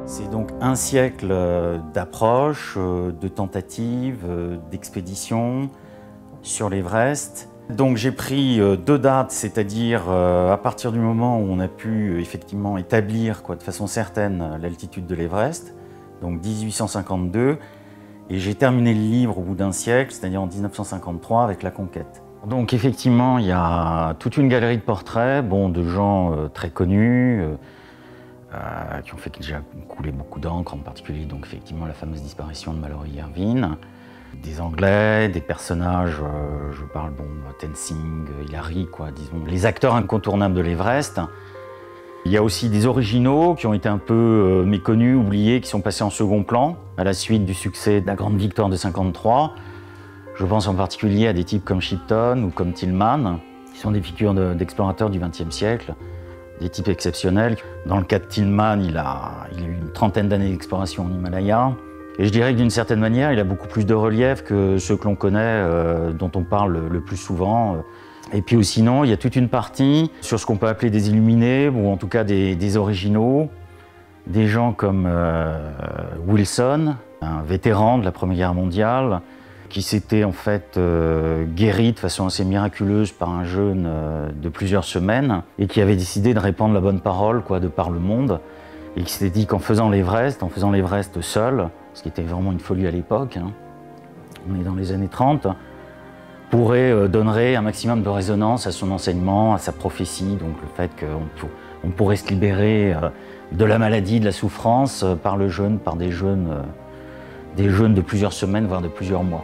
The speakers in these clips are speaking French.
C'est donc un siècle d'approches, de tentatives, d'expéditions sur l'Everest. Donc j'ai pris deux dates, c'est-à-dire à partir du moment où on a pu effectivement établir de façon certaine l'altitude de l'Everest, donc 1852, et j'ai terminé le livre au bout d'un siècle, c'est-à-dire en 1953 avec la conquête. Donc effectivement, il y a toute une galerie de portraits, de gens très connus, qui ont fait déjà couler beaucoup d'encre, en particulier donc effectivement la fameuse disparition de Mallory Irvine. Des Anglais, des personnages, je parle Tenzing, Hillary, disons, les acteurs incontournables de l'Everest. Il y a aussi des originaux qui ont été un peu méconnus, oubliés, qui sont passés en second plan à la suite du succès de la grande victoire de 1953. Je pense en particulier à des types comme Shipton ou comme Tillman, qui sont des figures d'explorateurs du XXe siècle, des types exceptionnels. Dans le cas de Tillman, il a eu une trentaine d'années d'exploration en Himalaya. Et je dirais que d'une certaine manière, il a beaucoup plus de relief que ceux que l'on connaît, dont on parle le plus souvent. Et puis sinon, il y a toute une partie sur ce qu'on peut appeler des illuminés, ou en tout cas des originaux, des gens comme Wilson, un vétéran de la Première Guerre mondiale, qui s'était en fait guéri de façon assez miraculeuse par un jeûne de plusieurs semaines, et qui avait décidé de répandre la bonne parole de par le monde, et qui s'était dit qu'en faisant l'Everest seul, ce qui était vraiment une folie à l'époque, on est dans les années 30, donnerait un maximum de résonance à son enseignement, à sa prophétie, donc le fait qu'on pourrait se libérer de la maladie, de la souffrance, par le jeûne, par des jeûnes de plusieurs semaines, voire de plusieurs mois.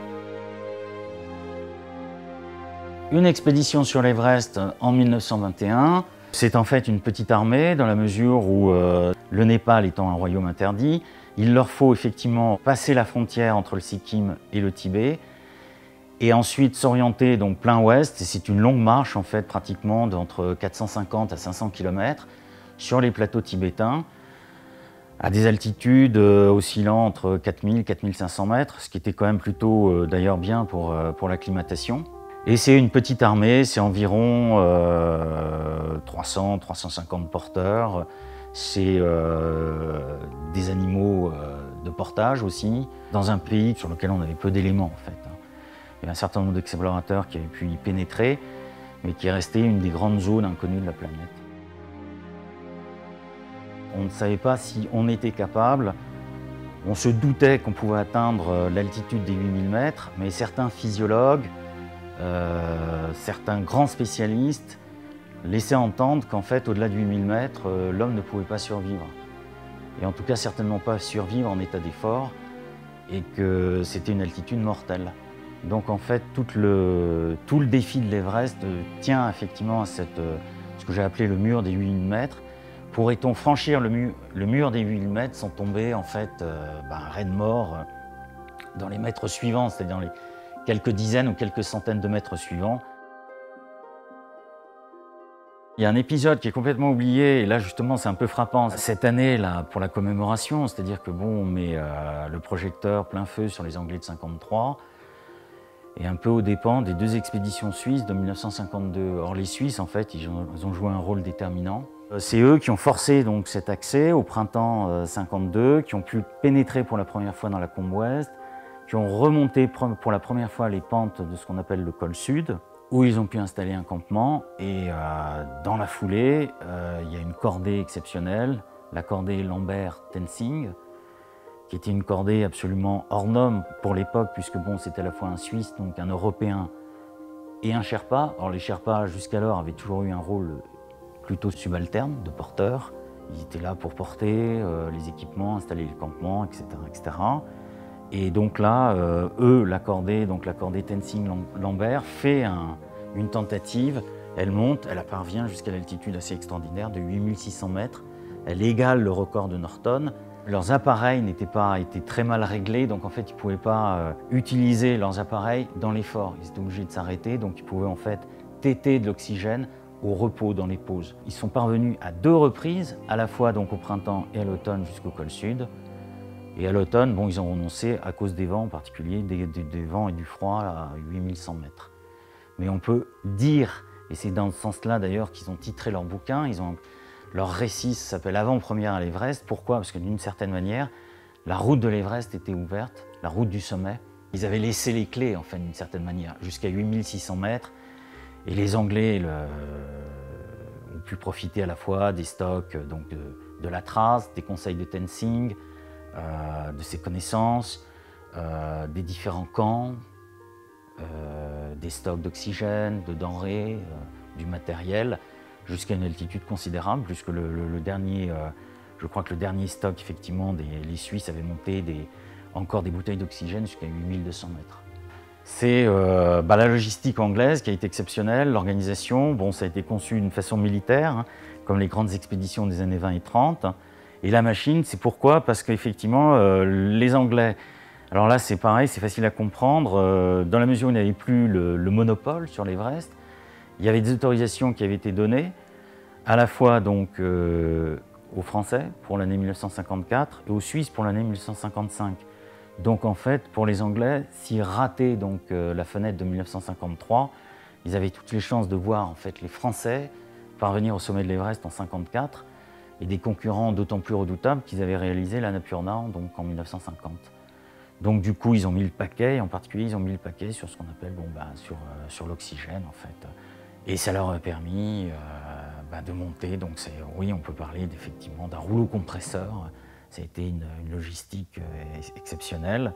Une expédition sur l'Everest en 1921, c'est en fait une petite armée dans la mesure où le Népal étant un royaume interdit, il leur faut effectivement passer la frontière entre le Sikkim et le Tibet et ensuite s'orienter donc plein ouest. Et c'est une longue marche en fait pratiquement d'entre 450 à 500 km sur les plateaux tibétains à des altitudes oscillant entre 4000 et 4500 mètres, ce qui était quand même plutôt d'ailleurs bien pour l'acclimatation. Et c'est une petite armée, c'est environ 300-350 porteurs. C'est des animaux de portage aussi, dans un pays sur lequel on avait peu d'éléments en fait. Il y a un certain nombre d'explorateurs qui avaient pu y pénétrer, mais qui est resté une des grandes zones inconnues de la planète. On ne savait pas si on était capable, on se doutait qu'on pouvait atteindre l'altitude des 8000 mètres, mais certains physiologues, certains grands spécialistes laissaient entendre qu'en fait, au-delà de 8000 mètres, l'homme ne pouvait pas survivre. Et en tout cas, certainement pas survivre en état d'effort, et que c'était une altitude mortelle. Donc en fait, tout le défi de l'Everest tient effectivement à ce que j'ai appelé le mur des 8000 mètres. Pourrait-on franchir le mur des 8000 mètres sans tomber en fait raide mort dans les mètres suivants, c'est-à-dire dans les quelques dizaines ou quelques centaines de mètres suivants? Il y a un épisode qui est complètement oublié, et là justement c'est un peu frappant. Cette année, là, pour la commémoration, c'est-à-dire que on met le projecteur plein feu sur les Anglais de 1953, et un peu aux dépens des deux expéditions suisses de 1952. Or les Suisses, en fait, ils ont joué un rôle déterminant. C'est eux qui ont forcé donc cet accès au printemps 1952, qui ont pu pénétrer pour la première fois dans la combe ouest, qui ont remonté pour la première fois les pentes de ce qu'on appelle le col sud, où ils ont pu installer un campement. Et dans la foulée, il y a une cordée exceptionnelle, la cordée Lambert-Tenzing, qui était une cordée absolument hors norme pour l'époque, puisque c'était à la fois un Suisse, donc un Européen, et un Sherpa. Or les Sherpas, jusqu'alors, avaient toujours eu un rôle plutôt subalterne, de porteur. Ils étaient là pour porter les équipements, installer les campements, etc. etc. Et donc là, la cordée Tenzing-Lambert fait une tentative. Elle monte, elle parvient jusqu'à l'altitude assez extraordinaire de 8600 mètres. Elle égale le record de Norton. Leurs appareils étaient très mal réglés, donc en fait ils ne pouvaient pas utiliser leurs appareils dans l'effort. Ils étaient obligés de s'arrêter, donc ils pouvaient en fait téter de l'oxygène au repos, dans les pauses. Ils sont parvenus à deux reprises, à la fois donc au printemps et à l'automne jusqu'au col sud. Et à l'automne, ils ont renoncé à cause des vents, en particulier des vents et du froid à 8100 mètres. Mais on peut dire, et c'est dans ce sens-là d'ailleurs qu'ils ont titré leur bouquin, Leur récit s'appelle Avant-première à l'Everest. Pourquoi? Parce que d'une certaine manière, la route de l'Everest était ouverte, la route du sommet. Ils avaient laissé les clés, en fait, d'une certaine manière, jusqu'à 8600 mètres. Et les Anglais ont pu profiter à la fois des stocks donc de la trace, des conseils de Tenzing, de ses connaissances, des différents camps, des stocks d'oxygène, de denrées, du matériel, jusqu'à une altitude considérable, puisque le dernier, je crois que le dernier stock, effectivement, les Suisses avaient monté encore des bouteilles d'oxygène jusqu'à 8200 mètres. C'est la logistique anglaise qui a été exceptionnelle, l'organisation, bon, ça a été conçu d'une façon militaire, hein, comme les grandes expéditions des années 20 et 30. Et la machine, c'est pourquoi? Parce qu'effectivement, les Anglais, alors là c'est pareil, c'est facile à comprendre, dans la mesure où il n'y avait plus le monopole sur l'Everest, il y avait des autorisations qui avaient été données, à la fois donc aux Français pour l'année 1954 et aux Suisses pour l'année 1955. Donc en fait, pour les Anglais, s'ils rataient donc, la fenêtre de 1953, ils avaient toutes les chances de voir en fait, les Français parvenir au sommet de l'Everest en 1954 et des concurrents d'autant plus redoutables qu'ils avaient réalisé l'Annapurna donc, en 1950. Donc du coup, ils ont mis le paquet, et en particulier, ils ont mis le paquet sur ce qu'on appelle sur l'oxygène en fait. Et ça leur a permis de monter, donc oui, on peut parler effectivement d'un rouleau compresseur. Ça a été une logistique exceptionnelle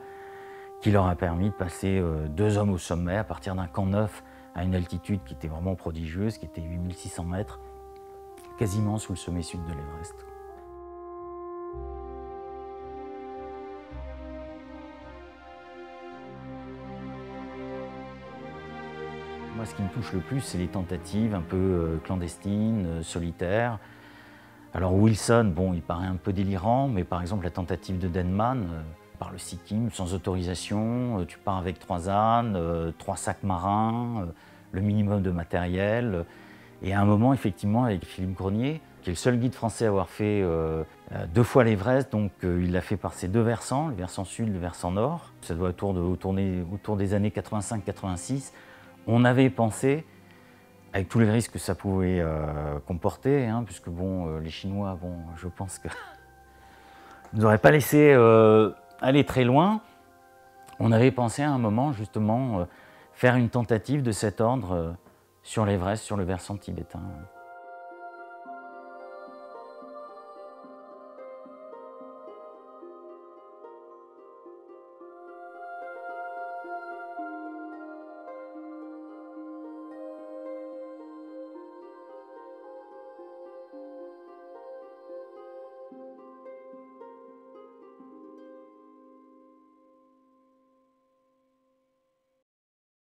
qui leur a permis de passer 2 hommes au sommet à partir d'un camp neuf à une altitude qui était vraiment prodigieuse, qui était 8600 mètres, quasiment sous le sommet sud de l'Everest. Moi, ce qui me touche le plus, c'est les tentatives un peu clandestines, solitaires. Alors Wilson, bon, il paraît un peu délirant, mais par exemple la tentative de Denman, par le Sikkim, sans autorisation, tu pars avec 3 ânes, 3 sacs marins, le minimum de matériel. Et à un moment, effectivement, avec Philippe Grenier, qui est le seul guide français à avoir fait 2 fois l'Everest, donc il l'a fait par ses 2 versants, le versant sud, le versant nord. Ça doit tourner autour des années 85-86. On avait pensé, avec tous les risques que ça pouvait comporter, hein, puisque bon, les Chinois, bon, je pense que ne nous auraient pas laissé aller très loin. On avait pensé à un moment justement faire une tentative de cet ordre sur l'Everest, sur le versant tibétain.